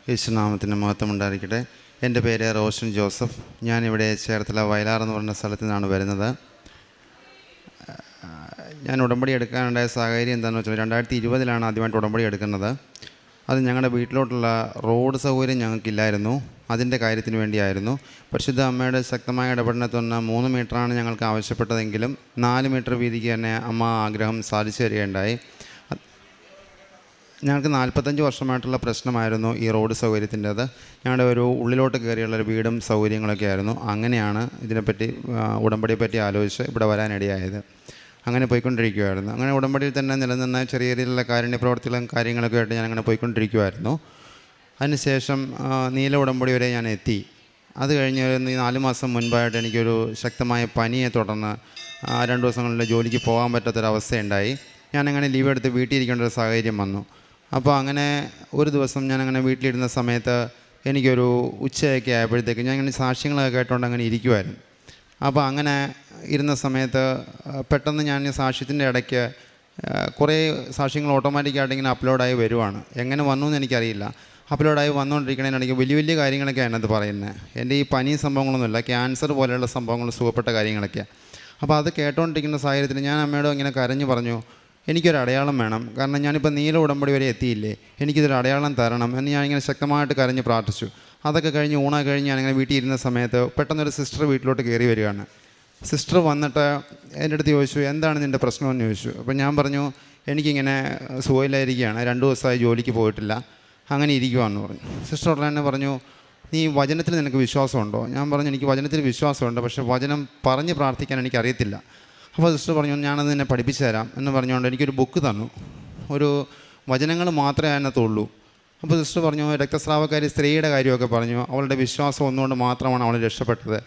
യേശുനാമത്തിൻ്റെ മഹത്വം ഉണ്ടായിരിക്കട്ടെ. എൻ്റെ പേര് റോഷൻ ജോസഫ്. ഞാനിവിടെ ചേർത്തല വയലാർ എന്ന് പറയുന്ന സ്ഥലത്തു നിന്നാണ് വരുന്നത്. ഞാൻ ഉടമ്പടി എടുക്കാനുണ്ടായ സാഹചര്യം എന്താണെന്ന് വെച്ചാൽ 2020 ആദ്യമായിട്ട് ഉടമ്പടി എടുക്കുന്നത്. അത് ഞങ്ങളുടെ വീട്ടിലോട്ടുള്ള റോഡ് സൗകര്യം ഞങ്ങൾക്കില്ലായിരുന്നു. അതിൻ്റെ കാര്യത്തിന് വേണ്ടിയായിരുന്നു. പരിശുദ്ധ അമ്മയുടെ ശക്തമായ ഇടപെടലിനെ തുടർന്ന് 3 മീറ്ററാണ് ഞങ്ങൾക്ക് ആവശ്യപ്പെട്ടതെങ്കിലും 4 മീറ്റർ വീതിക്ക് തന്നെ അമ്മ ആഗ്രഹം സാധിച്ചു തരികയുണ്ടായി. ഞങ്ങൾക്ക് 45 വർഷമായിട്ടുള്ള പ്രശ്നമായിരുന്നു ഈ റോഡ് സൗകര്യത്തിൻ്റേത്. ഞങ്ങളുടെ ഒരു ഉള്ളിലോട്ട് കയറിയുള്ളൊരു വീടും സൗകര്യങ്ങളൊക്കെ ആയിരുന്നു. അങ്ങനെയാണ് ഇതിനെപ്പറ്റി ഉടമ്പടിയെപ്പറ്റി ആലോചിച്ച് ഇവിടെ വരാനിടയായത്. അങ്ങനെ പോയിക്കൊണ്ടിരിക്കുമായിരുന്നു. അങ്ങനെ ഉടമ്പടിയിൽ തന്നെ നിലനിന്ന ചെറിയ രീതിയിലുള്ള കാരുണ്യ പ്രവർത്തികളും കാര്യങ്ങളൊക്കെ ആയിട്ട് ഞാൻ അങ്ങനെ പോയിക്കൊണ്ടിരിക്കുമായിരുന്നു. അതിനുശേഷം നീല ഉടമ്പടി വരെ ഞാൻ എത്തി. അത് കഴിഞ്ഞ് 4 മാസം മുൻപായിട്ട് എനിക്കൊരു ശക്തമായ പനിയെ തുടർന്ന് 2 ദിവസങ്ങളിൽ ജോലിക്ക് പോകാൻ പറ്റാത്തൊരവസ്ഥയുണ്ടായി. ഞാനങ്ങനെ ലീവ് എടുത്ത് വീട്ടിൽ ഇരിക്കേണ്ട ഒരു സാഹചര്യം വന്നു. അപ്പോൾ അങ്ങനെ ഒരു ദിവസം ഞാനങ്ങനെ വീട്ടിലിരുന്ന സമയത്ത് എനിക്കൊരു ഉച്ചയൊക്കെ ആയപ്പോഴത്തേക്ക് ഞാൻ ഇങ്ങനെ സാക്ഷ്യങ്ങളൊക്കെ കേട്ടുകൊണ്ട് അങ്ങനെ ഇരിക്കുമായിരുന്നു. അപ്പോൾ അങ്ങനെ ഇരുന്ന സമയത്ത് പെട്ടെന്ന് ഞാൻ സാക്ഷ്യത്തിൻ്റെ ഇടയ്ക്ക് കുറേ സാക്ഷ്യങ്ങൾ ഓട്ടോമാറ്റിക്കായിട്ട് ഇങ്ങനെ അപ്ലോഡായി വരുവാണ്. എങ്ങനെ വന്നു എന്ന് എനിക്കറിയില്ല. അപ്ലോഡായി വന്നുകൊണ്ടിരിക്കണതിനിടയ്ക്ക് വലിയ വലിയ കാര്യങ്ങളൊക്കെ അതിനകത്ത് പറയുന്നത്. എൻ്റെ ഈ പനി സംഭവങ്ങളൊന്നുമില്ല, ക്യാൻസർ പോലെയുള്ള സംഭവങ്ങൾ, സുഖപ്പെട്ട കാര്യങ്ങളൊക്കെയാണ്. അപ്പോൾ അത് കേട്ടുകൊണ്ടിരിക്കുന്ന സാഹചര്യത്തിൽ ഞാൻ അമ്മയോട് ഇങ്ങനെ കരഞ്ഞു പറഞ്ഞു, എനിക്കൊരു അടയാളം വേണം. കാരണം ഞാനിപ്പോൾ നീല ഉടമ്പടി വരെ എത്തിയില്ലേ, എനിക്കിതൊരു അടയാളം തരണം എന്ന് ഞാനിങ്ങനെ ശക്തമായിട്ട് കരഞ്ഞ് പ്രാർത്ഥിച്ചു. അതൊക്കെ കഴിഞ്ഞ് ഊണൊക്കെ കഴിഞ്ഞ് ഞാനിങ്ങനെ വീട്ടിൽ ഇരുന്ന സമയത്ത് പെട്ടെന്നൊരു സിസ്റ്റർ വീട്ടിലോട്ട് കയറി വരികയാണ്. സിസ്റ്റർ വന്നിട്ട് എൻ്റെ അടുത്ത് ചോദിച്ചു, എന്താണ് നിൻ്റെ പ്രശ്നമെന്ന് ചോദിച്ചു. അപ്പോൾ ഞാൻ പറഞ്ഞു, എനിക്കിങ്ങനെ സുഖമില്ലായിരിക്കുകയാണ്, 2 ദിവസമായി ജോലിക്ക് പോയിട്ടില്ല, അങ്ങനെ ഇരിക്കുവാന്ന് പറഞ്ഞു. സിസ്റ്റർ ഉടനെ തന്നെ പറഞ്ഞു, നീ വചനത്തിൽ നിനക്ക് വിശ്വാസമുണ്ടോ? ഞാൻ പറഞ്ഞു, എനിക്ക് വചനത്തിൽ വിശ്വാസമുണ്ട്, പക്ഷേ വചനം പറഞ്ഞ് പ്രാർത്ഥിക്കാൻ എനിക്കറിയത്തില്ല. അപ്പോൾ സിസ്റ്റർ പറഞ്ഞു, ഞാനത് നിന്നെ പഠിപ്പിച്ചു തരാം എന്ന് പറഞ്ഞുകൊണ്ട് എനിക്കൊരു ബുക്ക് തന്നു. ഒരു വചനങ്ങൾ മാത്രമേ അതിനകത്തുള്ളൂ. അപ്പോൾ സിസ്റ്റർ പറഞ്ഞു, രക്തസ്രാവക്കാരി സ്ത്രീയുടെ കാര്യമൊക്കെ പറഞ്ഞു. അവളുടെ വിശ്വാസം ഒന്നുകൊണ്ട് മാത്രമാണ് അവൾ രക്ഷപ്പെട്ടത്,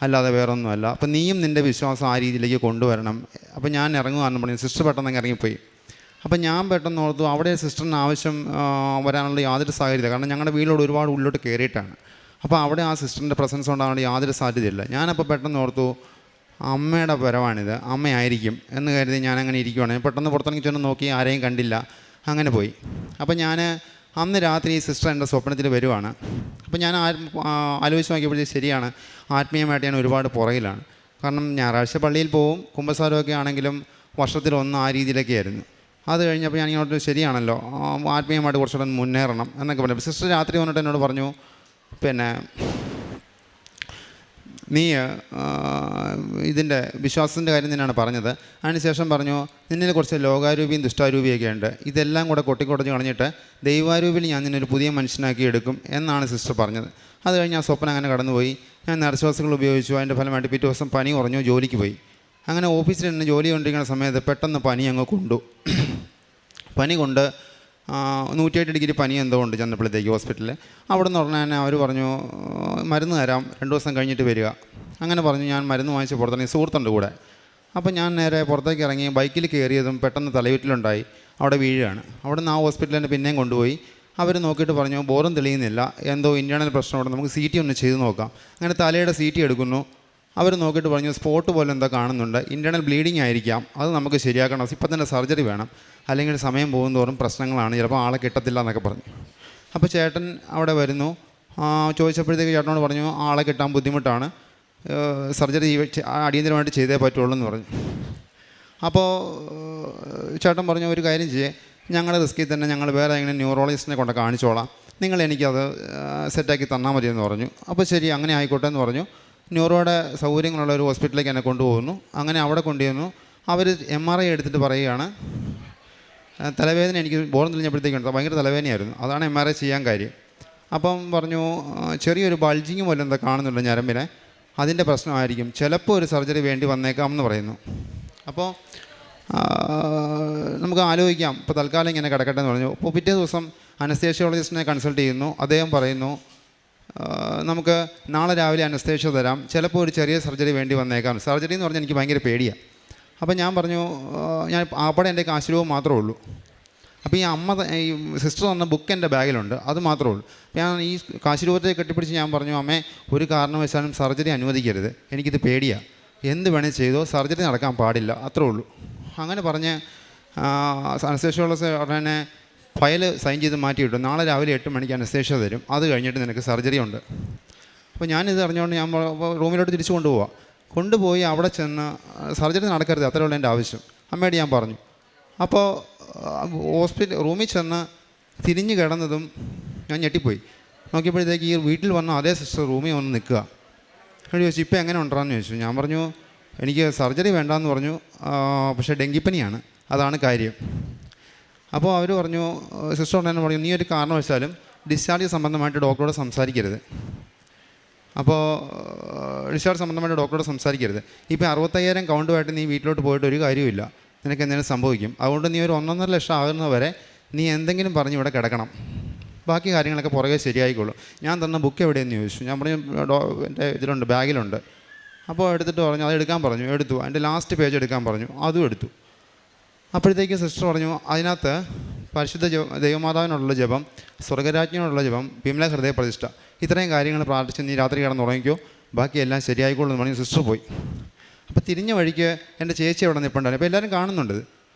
അല്ലാതെ വേറൊന്നുമല്ല. അപ്പോൾ നീയും നിൻ്റെ വിശ്വാസം ആ രീതിയിലേക്ക് കൊണ്ടുവരണം. അപ്പോൾ ഞാൻ ഇറങ്ങുകയെന്ന് പറഞ്ഞു. സിസ്റ്റർ പെട്ടെന്ന് ഇറങ്ങിപ്പോയി. അപ്പം ഞാൻ പെട്ടെന്ന് ഓർത്തു, അവിടെ സിസ്റ്ററിന് ആവശ്യം വരാനുള്ള യാതൊരു സാഹചര്യമില്ല. കാരണം ഞങ്ങളുടെ വീട്ടിലോട് ഒരുപാട് ഉള്ളിലോട്ട് കയറിയിട്ടാണ്. അപ്പോൾ അവിടെ ആ സിസ്റ്ററിൻ്റെ പ്രസൻസ് ഉണ്ടാകാനുള്ള യാതൊരു സാധ്യതയില്ല. ഞാനപ്പോൾ പെട്ടെന്ന് ഓർത്തു, അമ്മയുടെ പരമാണിത്, അമ്മയായിരിക്കും എന്ന് കരുതി ഞാനങ്ങനെ ഇരിക്കുവാണ്. ഞാൻ പെട്ടെന്ന് പുറത്തിറങ്ങി ചെന്ന് നോക്കി, ആരെയും കണ്ടില്ല, അങ്ങനെ പോയി. അപ്പോൾ ഞാൻ അന്ന് രാത്രി ഈ സിസ്റ്റർ എൻ്റെ സ്വപ്നത്തിൽ വരുവാണ്. അപ്പോൾ ഞാൻ ആലോചിച്ച് നോക്കിയപ്പോഴത്തേക്ക് ശരിയാണ്, ആത്മീയമായിട്ട് ഞാൻ ഒരുപാട് പുറകിലാണ്. കാരണം ഞായറാഴ്ച പള്ളിയിൽ പോവും, കുമ്പസാരമൊക്കെ ആണെങ്കിലും വർഷത്തിലൊന്ന് ആ രീതിയിലൊക്കെ ആയിരുന്നു. അത് കഴിഞ്ഞപ്പോൾ ഞാൻ ഇങ്ങോട്ട് ശരിയാണല്ലോ, ആത്മീയമായിട്ട് കുറച്ചുകൂടെ മുന്നേറണം എന്നൊക്കെ പറഞ്ഞു. സിസ്റ്റർ രാത്രി വന്നിട്ട് എന്നോട് പറഞ്ഞു, പിന്നെ നീ ഇതിൻ്റെ വിശ്വാസത്തിൻ്റെ കാര്യം തന്നെയാണ് പറഞ്ഞത്. അതിനുശേഷം പറഞ്ഞു, നിന്നിൽ കുറച്ച് ലോകാരൂപിയും ദുഷ്ടാരൂപിയൊക്കെ ഉണ്ട്, ഇതെല്ലാം കൂടെ കൊട്ടിക്കൊടഞ്ഞ് കളഞ്ഞിട്ട് ദൈവാരൂപിയിൽ ഞാൻ നിന്നൊരു പുതിയ മനുഷ്യനാക്കി എടുക്കും എന്നാണ് സിസ്റ്റർ പറഞ്ഞത്. അത് കഴിഞ്ഞ് ആ സ്വപ്നം അങ്ങനെ കടന്നുപോയി. ഞാൻ നർശ്വാസങ്ങൾ ഉപയോഗിച്ചു. അതിൻ്റെ ഫലമായിട്ട് പിറ്റേ ദിവസം പനി കുറഞ്ഞു, ജോലിക്ക് പോയി. അങ്ങനെ ഓഫീസിൽ നിന്ന് ജോലി കൊണ്ടിരിക്കുന്ന സമയത്ത് പെട്ടെന്ന് പനി അങ്ങ് കൊണ്ടു. പനി കൊണ്ട് 108 ഡിഗ്രി പനി എന്തോ ഉണ്ട് ചെന്നപ്പോഴത്തേക്ക് ഹോസ്പിറ്റലിൽ. അവിടെ നിന്ന് ഉടനെ അവർ പറഞ്ഞു, മരുന്ന് തരാം, 2 ദിവസം കഴിഞ്ഞിട്ട് വരിക. അങ്ങനെ പറഞ്ഞു. ഞാൻ മരുന്ന് വാങ്ങിച്ച് പുറത്തിറങ്ങി, സുഹൃത്തുണ്ട് കൂടെ. അപ്പോൾ ഞാൻ നേരെ പുറത്തേക്ക് ഇറങ്ങി. ബൈക്കിൽ കയറിയതും പെട്ടെന്ന് തലയുറ്റിലുണ്ടായി, അവിടെ വീഴുകയാണ്. അവിടെ നിന്ന് ആ ഹോസ്പിറ്റലിൽ തന്നെ പിന്നെയും കൊണ്ടുപോയി. അവർ നോക്കിയിട്ട് പറഞ്ഞു, ബോറും തെളിയുന്നില്ല, എന്തോ ഇൻറ്റേർണൽ പ്രശ്നമുണ്ട്, നമുക്ക് CT ഒന്ന് ചെയ്ത് നോക്കാം. അങ്ങനെ തലയുടെ CT എടുക്കുന്നു. അവർ നോക്കിയിട്ട് പറഞ്ഞു, സ്പോട്ട് പോലെ എന്താ കാണുന്നുണ്ട്, ഇൻറ്റേർണൽ ബ്ലീഡിങ് ആയിരിക്കാം, അത് നമുക്ക് ശരിയാക്കണം, ഇപ്പം തന്നെ സർജറി വേണം, അല്ലെങ്കിൽ സമയം പോകുന്നതോറും പ്രശ്നങ്ങളാണ്, ചിലപ്പോൾ ആളെ കിട്ടത്തില്ല എന്നൊക്കെ പറഞ്ഞു. അപ്പോൾ ചേട്ടൻ അവിടെ വരുന്നു. ചോദിച്ചപ്പോഴത്തേക്ക് ചേട്ടനോട് പറഞ്ഞു, ആളെ കിട്ടാൻ ബുദ്ധിമുട്ടാണ്, സർജറി അടിയന്തരമായിട്ട് ചെയ്തേ പറ്റുള്ളൂ എന്ന് പറഞ്ഞു. അപ്പോൾ ചേട്ടൻ പറഞ്ഞു, ഒരു കാര്യം ചെയ്യേ, ഞങ്ങളുടെ റിസ്കിൽ തന്നെ ഞങ്ങൾ വേറെ എങ്ങനെ ന്യൂറോളജിസ്റ്റിനെ കൊണ്ട് കാണിച്ചോളാം, നിങ്ങൾ എനിക്കത് സെറ്റാക്കി തന്നാൽ മതിയെന്ന് പറഞ്ഞു. അപ്പോൾ ശരി, അങ്ങനെ ആയിക്കോട്ടെ എന്ന് പറഞ്ഞു. ന്യൂറോയുടെ സൗകര്യങ്ങളുള്ള ഒരു ഹോസ്പിറ്റലിലേക്ക് എന്നെ കൊണ്ടുപോകുന്നു. അങ്ങനെ അവിടെ കൊണ്ടുവന്നു. അവർ MRI എടുത്തിട്ട് പറയുകയാണ്, തലവേദന, എനിക്ക് ബോധം തെളിഞ്ഞപ്പോഴത്തേക്കുണ്ട്, ഭയങ്കര തലവേദനയായിരുന്നു, അതാണ് MRI ചെയ്യാൻ കാര്യം. അപ്പം പറഞ്ഞു, ചെറിയൊരു ബൾജിങ് പോലെ എന്താ കാണുന്നുണ്ട് ഞരമ്പിനെ, അതിൻ്റെ പ്രശ്നമായിരിക്കും, ചിലപ്പോൾ ഒരു സർജറി വേണ്ടി വന്നേക്കാം എന്ന് പറയുന്നു. അപ്പോൾ നമുക്ക് ആലോചിക്കാം, ഇപ്പോൾ തൽക്കാലം ഇങ്ങനെ കിടക്കട്ടെ എന്ന് പറഞ്ഞു. അപ്പോൾ പിറ്റേ ദിവസം അനസ്തേഷ്യോളജിസ്റ്റിനെ കൺസൾട്ട് ചെയ്യുന്നു. അദ്ദേഹം പറയുന്നു, നമുക്ക് നാളെ രാവിലെ അനസ്തേഷ്യ തരാം, ചിലപ്പോൾ ഒരു ചെറിയ സർജറി വേണ്ടി വന്നേക്കാം. സർജറി എന്ന് പറഞ്ഞാൽ എനിക്ക് ഭയങ്കര പേടിയാണ്. അപ്പോൾ ഞാൻ പറഞ്ഞു, ഞാൻ അവിടെ എൻ്റെ കാശുരൂപം മാത്രമേ ഉള്ളൂ. അപ്പോൾ ഈ സിസ്റ്റർ തന്ന ബുക്ക് എൻ്റെ ബാഗിലുണ്ട്, അത് മാത്രമേ ഉള്ളൂ. ഞാൻ ഈ കാശുരൂപത്തെ കെട്ടിപ്പിടിച്ച് ഞാൻ പറഞ്ഞു, അമ്മേ, ഒരു കാരണവശാലും സർജറി അനുവദിക്കരുത്, എനിക്കിത് പേടിയാണ്, എന്ത് വേണേൽ ചെയ്തോ, സർജറി നടക്കാൻ പാടില്ല, അത്രേ ഉള്ളൂ. അങ്ങനെ പറഞ്ഞ് അനസ്തേഷ്യോളജിസ്റ്റ് ഉടനെ ഫയൽ സൈൻ ചെയ്ത് മാറ്റി കിട്ടും, നാളെ രാവിലെ 8 മണിക്ക് അനസ്തേഷ്യ തരും, അത് കഴിഞ്ഞിട്ട് നിനക്ക് സർജറി ഉണ്ട്. അപ്പോൾ ഞാനിത് അറിഞ്ഞുകൊണ്ട് ഞാൻ റൂമിലോട്ട് തിരിച്ചു കൊണ്ടുപോയി അവിടെ ചെന്ന് സർജറി നടക്കരുത്, അത്രയുള്ള എൻ്റെ ആവശ്യം അമ്മയോട് ഞാൻ പറഞ്ഞു. അപ്പോൾ റൂമിൽ ചെന്ന് തിരിഞ്ഞ് കിടന്നതും ഞാൻ ഞെട്ടിപ്പോയി. നോക്കിയപ്പോഴത്തേക്ക് ഈ വീട്ടിൽ വന്ന അതേ സിസ്റ്റർ റൂമിൽ വന്ന് നിൽക്കുക. എന്നോട് ചോദിച്ചു, ഇപ്പോൾ എങ്ങനെ ഉണ്ടാന്ന് ചോദിച്ചു. ഞാൻ പറഞ്ഞു എനിക്ക് സർജറി വേണ്ടാന്ന് പറഞ്ഞു, പക്ഷേ ഡെങ്കിപ്പനിയാണ്, അതാണ് കാര്യം. അപ്പോൾ അവർ പറഞ്ഞു, സിസ്റ്റർ തന്നെ പറഞ്ഞു, നീ ഒരു കാരണവശാലും ഡിസ്ചാർജ് സംബന്ധമായിട്ട് ഡോക്ടറോട് സംസാരിക്കരുത്. അപ്പോൾ ഡിസ്ചാർജ് സംബന്ധമായിട്ട് ഡോക്ടറോട് സംസാരിക്കരുത്. ഇപ്പോൾ 65,000 കൗണ്ടുമായിട്ട് നീ വീട്ടിലോട്ട് പോയിട്ട് ഒരു കാര്യമില്ല, നിനക്ക് എന്തെങ്കിലും സംഭവിക്കും. അതുകൊണ്ട് നീ ഒരു 1.5 ലക്ഷം ആകുന്നവരെ നീ എന്തെങ്കിലും പറഞ്ഞ് ഇവിടെ കിടക്കണം, ബാക്കി കാര്യങ്ങളൊക്കെ പുറകെ ശരിയായിക്കോളും. ഞാൻ തന്ന ബുക്ക് എവിടെയെന്ന് ചോദിച്ചു. ഞാൻ പറഞ്ഞു എൻ്റെ ഇതിലുണ്ട്, ബാഗിലുണ്ട്. അപ്പോൾ എടുത്തിട്ട് പറഞ്ഞു അത് എടുക്കാൻ പറഞ്ഞു, എടുത്തു. അതിൻ്റെ ലാസ്റ്റ് പേജ് എടുക്കാൻ പറഞ്ഞു, അതും എടുത്തു. അപ്പോഴത്തേക്ക് സിസ്റ്റർ പറഞ്ഞു, അതിനകത്ത് പരിശുദ്ധ ദൈവമാതാവിനുള്ള ജപം, സ്വർഗരാജ്ഞിയോടുള്ള ജപം, വിമല ഹൃദയ പ്രതിഷ്ഠ, ഇത്രയും കാര്യങ്ങൾ പ്രാർത്ഥിച്ച് നീ രാത്രി കിടന്ന് ഉറങ്ങിക്കോ, ബാക്കിയെല്ലാം ശരിയായിക്കോളൂ എന്ന് പറഞ്ഞ് സിസ്റ്റർ പോയി. അപ്പോൾ തിരിഞ്ഞ വഴിക്ക് എൻ്റെ ചേച്ചി അവിടെ നിൽപ്പുണ്ടായിരുന്നു. അപ്പോൾ എല്ലാവരും കാണുന്നുണ്ട്.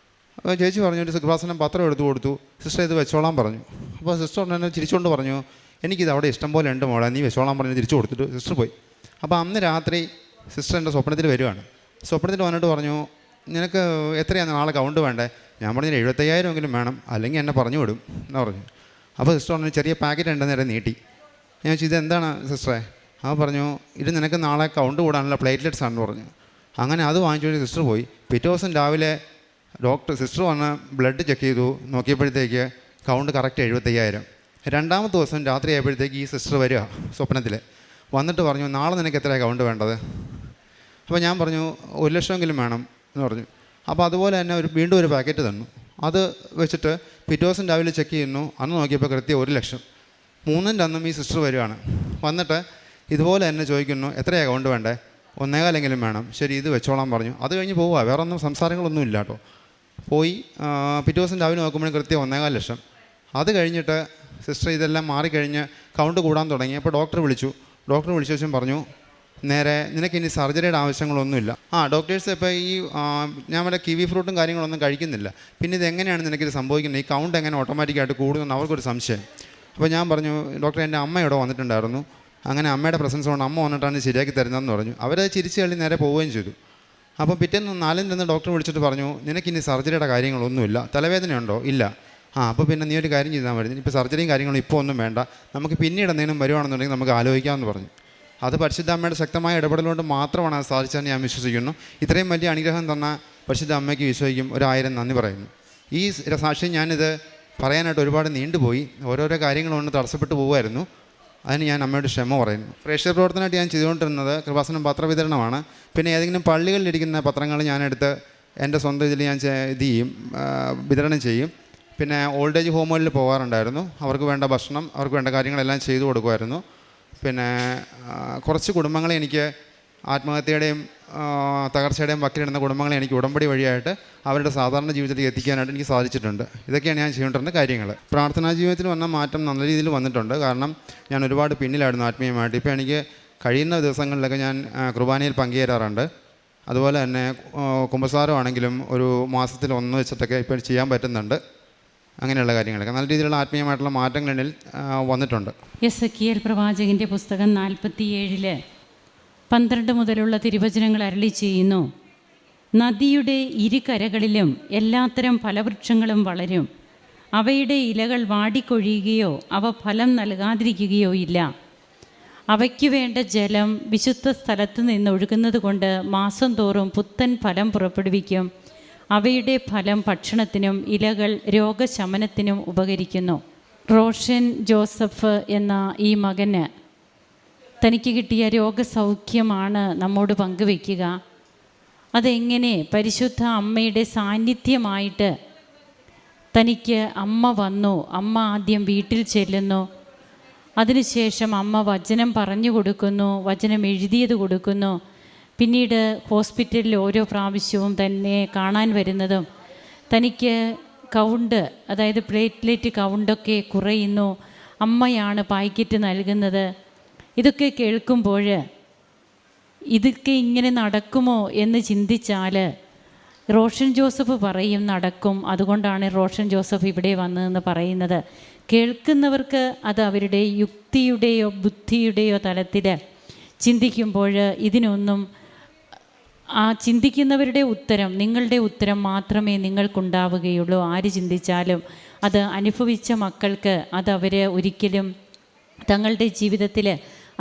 അപ്പോൾ ചേച്ചി പറഞ്ഞു, ഒരു സുഖവാസനം പത്രം എടുത്തു കൊടുത്തു, സിസ്റ്റർ ഇത് വെച്ചോളാൻ പറഞ്ഞു. അപ്പോൾ സിസ്റ്റർ എന്നെ ചിരിച്ചുകൊണ്ട് പറഞ്ഞു, എനിക്കിത് അവിടെ ഇഷ്ടം പോലെ ഉണ്ട് മോളെ, നീ വെച്ചോളാൻ പറഞ്ഞ് തിരിച്ചു കൊടുത്തിട്ട് സിസ്റ്റർ പോയി. അപ്പോൾ അന്ന് രാത്രി സിസ്റ്റർ എൻ്റെ സ്വപ്നത്തിൽ വരികയാണ്. സ്വപ്നത്തിൽ വന്നിട്ട് പറഞ്ഞു, നിനക്ക് എത്രയാണ് നാളെ കൗണ്ട് വേണ്ടേ? ഞാൻ പറഞ്ഞു 75,000 എങ്കിലും വേണം, അല്ലെങ്കിൽ എന്നെ പറഞ്ഞു വിടും എന്ന് പറഞ്ഞു. അപ്പോൾ സിസ്റ്റർ പറഞ്ഞു, ചെറിയ പാക്കറ്റ് ഉണ്ടെന്ന് നേരെ നീട്ടി. ഞാൻ ചോദിച്ചു, ഇതെന്താണ് സിസ്റ്ററെ? അപ്പോൾ പറഞ്ഞു, ഇത് നിനക്ക് നാളെ കൗണ്ട് കൂടാനുള്ള പ്ലേറ്റ്ലെറ്റ്സ് ആണെന്ന് പറഞ്ഞു. അങ്ങനെ അത് വാങ്ങിച്ചു സിസ്റ്റർ പോയി. പിറ്റേ ദിവസം രാവിലെ സിസ്റ്റർ വന്ന് ബ്ലഡ് ചെക്ക് ചെയ്തു, നോക്കിയപ്പോഴത്തേക്ക് കൗണ്ട് കറക്റ്റ് 75,000. രണ്ടാമത്തെ ദിവസം രാത്രി ആയപ്പോഴത്തേക്ക് ഈ സിസ്റ്റർ വരിക സ്വപ്നത്തിൽ, വന്നിട്ട് പറഞ്ഞു, നാളെ നിനക്ക് എത്രയാണ് കൗണ്ട് വേണ്ടത്? അപ്പോൾ ഞാൻ പറഞ്ഞു 1 ലക്ഷമെങ്കിലും വേണം എന്ന് പറഞ്ഞു. അപ്പോൾ അതുപോലെ തന്നെ വീണ്ടും ഒരു പാക്കറ്റ് തന്നു. അത് വെച്ചിട്ട് പിറ്റേ ദിവസം രാവിലെ ചെക്ക് ചെയ്യുന്നു, അന്ന് നോക്കിയപ്പോൾ കൃത്യം 1 ലക്ഷം. 3-ൻ്റെ അന്നും ഈ സിസ്റ്റർ വരികയാണ്. വന്നിട്ട് ഇതുപോലെ തന്നെ ചോദിക്കുന്നു, എത്രയാണ് കൗണ്ട് വേണ്ടേ? 1.25 വേണം. ശരി, ഇത് വെച്ചോളാൻ പറഞ്ഞു. അത് കഴിഞ്ഞ് പോവുക, വേറെ ഒന്നും സംസാരങ്ങളൊന്നും ഇല്ല കേട്ടോ. പോയി പിറ്റേ ദിവസം രാവിലെ നോക്കുമ്പോഴും കൃത്യം 1.25 ലക്ഷം. അത് കഴിഞ്ഞിട്ട് സിസ്റ്റർ ഇതെല്ലാം മാറിക്കഴിഞ്ഞ് കൗണ്ട് കൂടാൻ തുടങ്ങി. അപ്പോൾ ഡോക്ടർ വിളിച്ചു ശേഷം പറഞ്ഞു, നേരെ നിനക്കിനി സർജറിയുടെ ആവശ്യങ്ങളൊന്നുമില്ല. ഡോക്ടേഴ്സ് ഇപ്പോൾ ഈ ഞാൻ വല്ല കിവി ഫ്രൂട്ടും കാര്യങ്ങളൊന്നും കഴിക്കുന്നില്ല, പിന്നെ ഇതെങ്ങനെയാണ് നിനക്കിത് സംഭവിക്കുന്നത്, ഈ കൗണ്ട് എങ്ങനെ ഓട്ടോമാറ്റിക്കായിട്ട് കൂടുമെന്ന് അവർക്കൊരു സംശയം. അപ്പോൾ ഞാൻ പറഞ്ഞു, ഡോക്ടർ എൻ്റെ അമ്മ ഇവിടെ വന്നിട്ടുണ്ടായിരുന്നു, അങ്ങനെ അമ്മയുടെ പ്രസൻസ് കൊണ്ട് അമ്മ വന്നിട്ടാണ് ശരിയാക്കി തരുന്നതെന്ന് പറഞ്ഞു. അവരത് ചിരിച്ച് തള്ളി നേരെ പോവുകയും ചെയ്തു. അപ്പോൾ പിറ്റേന്ന് 4-ൽ നിന്ന് ഡോക്ടർ വിളിച്ചിട്ട് പറഞ്ഞു, നിനക്കിനി സർജറിയുടെ കാര്യങ്ങളൊന്നുമില്ല, തലവേദനയുണ്ടോ? ഇല്ല. അപ്പോൾ പിന്നെ നീ ഒരു കാര്യം ചെയ്താൽ മതി, ഇപ്പോൾ സർജറിയും കാര്യങ്ങളും ഇപ്പോൾ ഒന്നും വേണ്ട, നമുക്ക് പിന്നീട് എന്തെങ്കിലും വരുവാണെന്നുണ്ടെങ്കിൽ നമുക്ക് ആലോചിക്കാമെന്ന് പറഞ്ഞു. അത് പരിശുദ്ധ അമ്മയുടെ ശക്തമായ ഇടപെടലുകൊണ്ട് മാത്രമാണ് അത് സാധിച്ചതെന്ന് ഞാൻ വിശ്വസിക്കുന്നു. ഇത്രയും വലിയ അനുഗ്രഹം തന്ന പരിശുദ്ധ അമ്മയ്ക്ക് ഈശോയ്ക്കും 1000 നന്ദി പറയുന്നു. ഈ സാക്ഷ്യം ഞാനിത് പറയാനായിട്ട് ഒരുപാട് നീണ്ടുപോയി, ഓരോരോ കാര്യങ്ങളൊന്ന് തടസ്സപ്പെട്ടു പോകുമായിരുന്നു. അതിന് ഞാൻ അമ്മയോട് ക്ഷമ പറയുന്നു. പ്രേക്ഷക പ്രവർത്തനമായിട്ട് ഞാൻ ചെയ്തുകൊണ്ടിരുന്നത് കൃപാസനം പത്രവിതരണമാണ്. പിന്നെ ഏതെങ്കിലും പള്ളികളിലിരിക്കുന്ന പത്രങ്ങൾ ഞാനെടുത്ത് എൻ്റെ സ്വന്തം ഇതിൽ ഞാൻ വിതരണം ചെയ്യും. പിന്നെ ഓൾഡ് ഏജ് ഹോമുകളിൽ പോകാറുണ്ടായിരുന്നു, അവർക്ക് വേണ്ട ഭക്ഷണം, അവർക്ക് വേണ്ട കാര്യങ്ങളെല്ലാം ചെയ്തു കൊടുക്കുമായിരുന്നു. പിന്നെ കുറച്ച് കുടുംബങ്ങളെ എനിക്ക് ആത്മഹത്യയുടെയും തകർച്ചയുടെയും വക്കിലിടുന്ന കുടുംബങ്ങളെ എനിക്ക് ഉടമ്പടി വഴിയായിട്ട് അവരുടെ സാധാരണ ജീവിതത്തിലേക്ക് എത്തിക്കാനായിട്ട് എനിക്ക് സാധിച്ചിട്ടുണ്ട്. ഇതൊക്കെയാണ് ഞാൻ ചെയ്തുകൊണ്ടിരുന്ന കാര്യങ്ങൾ. പ്രാർത്ഥനാ ജീവിതത്തിൽ വന്ന മാറ്റം നല്ല രീതിയിൽ വന്നിട്ടുണ്ട്. കാരണം ഞാൻ ഒരുപാട് പിന്നിലായിരുന്നു ആത്മീയമായിട്ട്. ഇപ്പോൾ എനിക്ക് കഴിയുന്ന ദിവസങ്ങളിലൊക്കെ ഞാൻ കുർബാനയിൽ പങ്കുചേരാറുണ്ട്. അതുപോലെ തന്നെ കുമ്പസാരമാണെങ്കിലും ഒരു മാസത്തിൽ 1 വെച്ചിട്ടൊക്കെ ഇപ്പോൾ ചെയ്യാൻ പറ്റുന്നുണ്ട്. അങ്ങനെയുള്ള കാര്യങ്ങളൊക്കെ നല്ല രീതിയിലുള്ള ആത്മീയമായിട്ടുള്ള മാറ്റങ്ങൾ എന്നിൽ വന്നിട്ടുണ്ട്. എസെക്കിയേൽ പ്രവാചകൻ്റെ പുസ്തകം 47 12 മുതലുള്ള തിരുവചനങ്ങൾ അരുളി ചെയ്യുന്നു. നദിയുടെ ഇരുകരകളിലും എല്ലാത്തരം ഫലവൃക്ഷങ്ങളും വളരും, അവയുടെ ഇലകൾ വാടിക്കൊഴിയുകയോ അവ ഫലം നൽകാതിരിക്കുകയോ ഇല്ല. അവയ്ക്കു വേണ്ട ജലം വിശുദ്ധ സ്ഥലത്ത് നിന്ന് ഒഴുകുന്നത് കൊണ്ട് മാസം തോറും പുത്തൻ ഫലം പുറപ്പെടുവിക്കും. അവയുടെ ഫലം ഭക്ഷണത്തിനും ഇലകൾ രോഗശമനത്തിനും ഉപകരിക്കുന്നു. റോഷൻ ജോസഫ് എന്ന ഈ മകന് തനിക്ക് കിട്ടിയ രോഗസൗഖ്യമാണ് നമ്മോട് പങ്കുവയ്ക്കുക. അതെങ്ങനെ പരിശുദ്ധ അമ്മയുടെ സാന്നിധ്യമായിട്ട് തനിക്ക് അമ്മ വന്നു. അമ്മ ആദ്യം വീട്ടിൽ ചെല്ലുന്നു, അതിനുശേഷം അമ്മ വചനം പറഞ്ഞു കൊടുക്കുന്നു, വചനം എഴുതിയത് കൊടുക്കുന്നു. പിന്നീട് ഹോസ്പിറ്റലിൽ ഓരോ പ്രാവശ്യവും തന്നെ കാണാൻ വരുന്നതും തനിക്ക് കൗണ്ട്, അതായത് പ്ലേറ്റ്ലെറ്റ് കൗണ്ടൊക്കെ കുറയുന്നു, അമ്മയാണ് പാക്കറ്റ് നൽകുന്നത്. ഇതൊക്കെ കേൾക്കുമ്പോൾ ഇതൊക്കെ ഇങ്ങനെ നടക്കുമോ എന്ന് ചിന്തിച്ചാൽ റോഷൻ ജോസഫ് പറയും നടക്കും, അതുകൊണ്ടാണ് റോഷൻ ജോസഫ് ഇവിടെ വന്നതെന്ന് പറയുന്നത്. കേൾക്കുന്നവർക്ക് അത് അവരുടെ യുക്തിയുടെയോ ബുദ്ധിയുടെയോ തലത്തിൽ ചിന്തിക്കുമ്പോൾ ഇതിനൊന്നും ആ ചിന്തിക്കുന്നവരുടെ ഉത്തരം, നിങ്ങളുടെ ഉത്തരം മാത്രമേ നിങ്ങൾക്കുണ്ടാവുകയുള്ളൂ. ആര് ചിന്തിച്ചാലും അത് അനുഭവിച്ച മക്കൾക്ക് അത് അവർ ഒരിക്കലും തങ്ങളുടെ ജീവിതത്തിൽ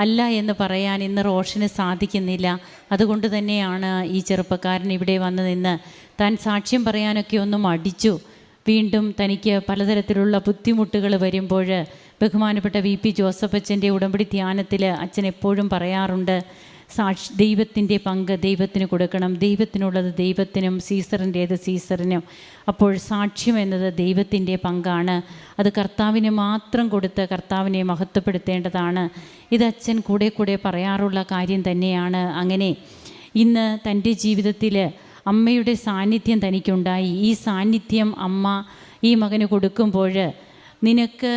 അല്ല എന്ന് പറയാൻ ഇന്ന് റോഷന് സാധിക്കുന്നില്ല. അതുകൊണ്ട് തന്നെയാണ് ഈ ചെറുപ്പക്കാരൻ ഇവിടെ വന്ന് നിന്ന് താൻ സാക്ഷ്യം പറയാനൊക്കെ ഒന്നും മടിച്ചു. വീണ്ടും തനിക്ക് പലതരത്തിലുള്ള ബുദ്ധിമുട്ടുകൾ വരുമ്പോൾ ബഹുമാനപ്പെട്ട VP ജോസഫ് അച്ഛൻ്റെ ഉടമ്പടി ധ്യാനത്തിൽ അച്ഛൻ എപ്പോഴും പറയാറുണ്ട്, ദൈവത്തിൻ്റെ പങ്ക് ദൈവത്തിന് കൊടുക്കണം, ദൈവത്തിനുള്ളത് ദൈവത്തിനും സീസറിൻ്റേത് സീസറിനും. അപ്പോൾ സാക്ഷ്യം എന്നത് ദൈവത്തിൻ്റെ പങ്കാണ്, അത് കർത്താവിന് മാത്രം കൊടുത്ത് കർത്താവിനെ മഹത്വപ്പെടുത്തേണ്ടതാണ്. ഇത് അച്ഛൻ കൂടെ കൂടെ പറയാറുള്ള കാര്യം തന്നെയാണ്. അങ്ങനെ ഇന്ന് തൻ്റെ ജീവിതത്തിൽ അമ്മയുടെ സാന്നിധ്യം തനിക്കുണ്ടായി. ഈ സാന്നിധ്യം അമ്മ ഈ മകന് കൊടുക്കുമ്പോൾ നിനക്ക്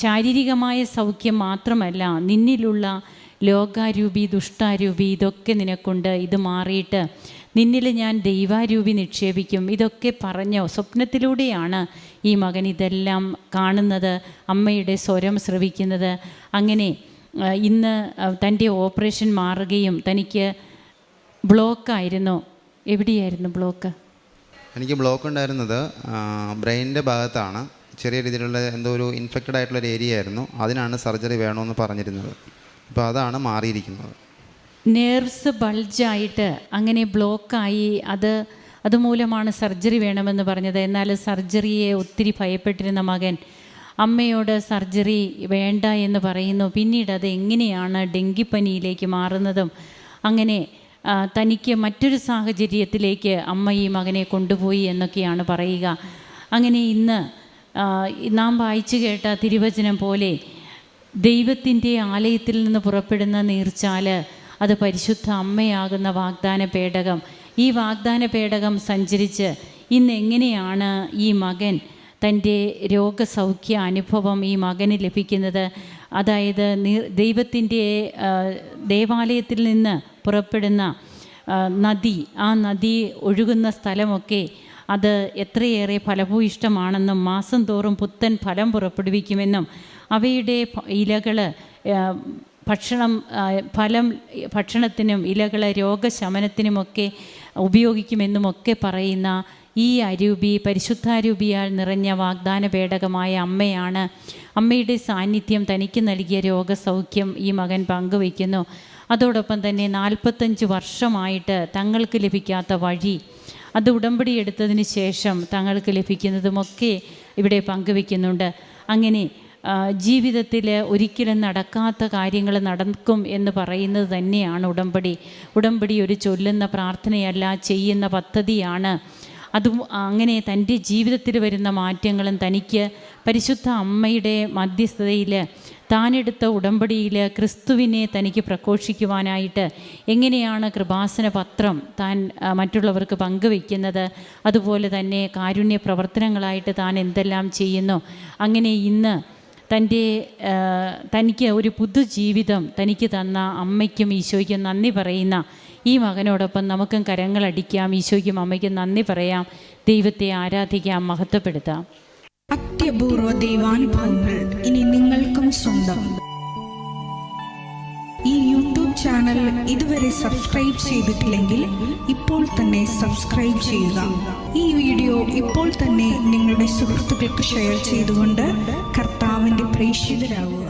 ശാരീരികമായ സൗഖ്യം മാത്രമല്ല, നിന്നിലുള്ള ലോകാരൂപി ദുഷ്ടാരൂപി ഇതൊക്കെ നിനക്കുണ്ട്, ഇത് മാറിയിട്ട് നിന്നിൽ ഞാൻ ദൈവാരൂപി നിക്ഷേപിക്കും. ഇതൊക്കെ പറഞ്ഞോ സ്വപ്നത്തിലൂടെയാണ് ഈ മകൻ ഇതെല്ലാം കാണുന്നത്, അമ്മയുടെ സ്വരം ശ്രവിക്കുന്നത്. അങ്ങനെ ഇന്ന് തൻ്റെ ഓപ്പറേഷൻ മാറുകയും തനിക്ക് ബ്ലോക്കായിരുന്നു. എവിടെയായിരുന്നു ബ്ലോക്ക്? എനിക്ക് ബ്ലോക്ക് ഉണ്ടായിരുന്നത് ബ്രെയിനിൻ്റെ ഭാഗത്താണ്. ചെറിയ രീതിയിലുള്ള എന്തോ ഒരു ഇൻഫെക്റ്റഡ് ആയിട്ടുള്ളൊരു ഏരിയ ആയിരുന്നു. അതിനാണ് സർജറി വേണമെന്ന് പറഞ്ഞിരുന്നത്. അപ്പോൾ അതാണ് മാറിയിരിക്കുന്നത്. നേർവ്സ് ബൾജായിട്ട് അങ്ങനെ ബ്ലോക്കായി അതുമൂലമാണ് സർജറി വേണമെന്ന് പറഞ്ഞത്. എന്നാൽ സർജറിയെ ഒത്തിരി ഭയപ്പെട്ടിരുന്ന മകൻ അമ്മയോട് സർജറി വേണ്ട എന്ന് പറയുന്നു. പിന്നീട് അത് എങ്ങനെയാണ് ഡെങ്കിപ്പനിയിലേക്ക് മാറുന്നതും അങ്ങനെ തനിക്ക് മറ്റൊരു സാഹചര്യത്തിലേക്ക് അമ്മ ഈ മകനെ കൊണ്ടുപോയി എന്നൊക്കെയാണ് പറയുക. അങ്ങനെ ഇന്ന് നാം വായിച്ചു കേട്ട തിരുവചനം പോലെ ദൈവത്തിൻ്റെ ആലയത്തിൽ നിന്ന് പുറപ്പെടുന്ന നീർച്ചാല് അത് പരിശുദ്ധ അമ്മയാകുന്ന വാഗ്ദാന പേടകം. ഈ വാഗ്ദാന പേടകം സഞ്ചരിച്ച് ഇന്ന് എങ്ങനെയാണ് ഈ മകൻ തൻ്റെ രോഗസൗഖ്യ അനുഭവം ഈ മകന് ലഭിക്കുന്നത്? അതായത് ദൈവത്തിൻ്റെ ദേവാലയത്തിൽ നിന്ന് പുറപ്പെടുന്ന നദി, ആ നദി ഒഴുകുന്ന സ്ഥലമൊക്കെ അത് എത്രയേറെ ഫലഭൂയിഷ്ടമാണെന്നും മാസം തോറും പുത്തൻ ഫലം പുറപ്പെടുവിക്കുമെന്നും അവയുടെ ഇലകൾ ഭക്ഷണത്തിനും ഇലകൾ രോഗശമനത്തിനുമൊക്കെ ഉപയോഗിക്കുമെന്നുമൊക്കെ പറയുന്ന ഈ അരൂപി പരിശുദ്ധാരൂപിയാൽ നിറഞ്ഞ വാഗ്ദാന പേടകമായ അമ്മയാണ്. അമ്മയുടെ സാന്നിധ്യം തനിക്ക് നൽകിയ രോഗസൗഖ്യം ഈ മകൻ പങ്കുവയ്ക്കുന്നു. അതോടൊപ്പം തന്നെ 45 വർഷമായിട്ട് തങ്ങൾക്ക് ലഭിക്കാത്ത വഴി, അത് ഉടമ്പടി എടുത്തതിന് ശേഷം തങ്ങൾക്ക് ലഭിക്കുന്നതുമൊക്കെ ഇവിടെ പങ്കുവയ്ക്കുന്നുണ്ട്. അങ്ങനെ ജീവിതത്തിൽ ഒരിക്കലും നടക്കാത്ത കാര്യങ്ങൾ നടക്കും എന്ന് പറയുന്നത് തന്നെയാണ് ഉടമ്പടി. ഉടമ്പടി ഒരു ചൊല്ലുന്ന പ്രാർത്ഥനയല്ല, ചെയ്യുന്ന പദ്ധതിയാണ്. അങ്ങനെ തൻ്റെ ജീവിതത്തിൽ വരുന്ന മാറ്റങ്ങളും തനിക്ക് പരിശുദ്ധ അമ്മയുടെ മധ്യസ്ഥതയിൽ താനെടുത്ത ഉടമ്പടിയിൽ ക്രിസ്തുവിനെ തനിക്ക് പ്രഘോഷിക്കുവാനായിട്ട് എങ്ങനെയാണ് കൃപാസന പത്രം താൻ മറ്റുള്ളവർക്ക് പങ്കുവയ്ക്കുന്നത്, അതുപോലെ തന്നെ കാരുണ്യ പ്രവർത്തനങ്ങളായിട്ട് താൻ എന്തെല്ലാം ചെയ്യുന്നു. അങ്ങനെ ഇന്ന് തനിക്ക് ഒരു പുതുജീവിതം തനിക്ക് തന്ന അമ്മയ്ക്കും ഈശോയ്ക്കും നന്ദി പറയുന്ന ഈ മകനോടൊപ്പം നമുക്കും കരങ്ങളടിക്കാം, ഈശോയ്ക്കും അമ്മയ്ക്കും നന്ദി പറയാം, ദൈവത്തെ ആരാധിക്കാം, മഹത്വപ്പെടുത്താം. അത്യപൂർവ ദൈവാനുഭവങ്ങൾ ഇനി നിങ്ങൾക്കും സ്വന്തം. ഈ യൂട്യൂബ് ചാനൽ ഇതുവരെ സബ്സ്ക്രൈബ് ചെയ്തിട്ടില്ലെങ്കിൽ ഇപ്പോൾ തന്നെ സബ്സ്ക്രൈബ് ചെയ്യുക. ഈ വീഡിയോ ഇപ്പോൾ തന്നെ നിങ്ങളുടെ സുഹൃത്തുക്കൾക്ക് ഷെയർ ചെയ്തുകൊണ്ട് കർത്താവിൻ്റെ പ്രേക്ഷിതരാകുക.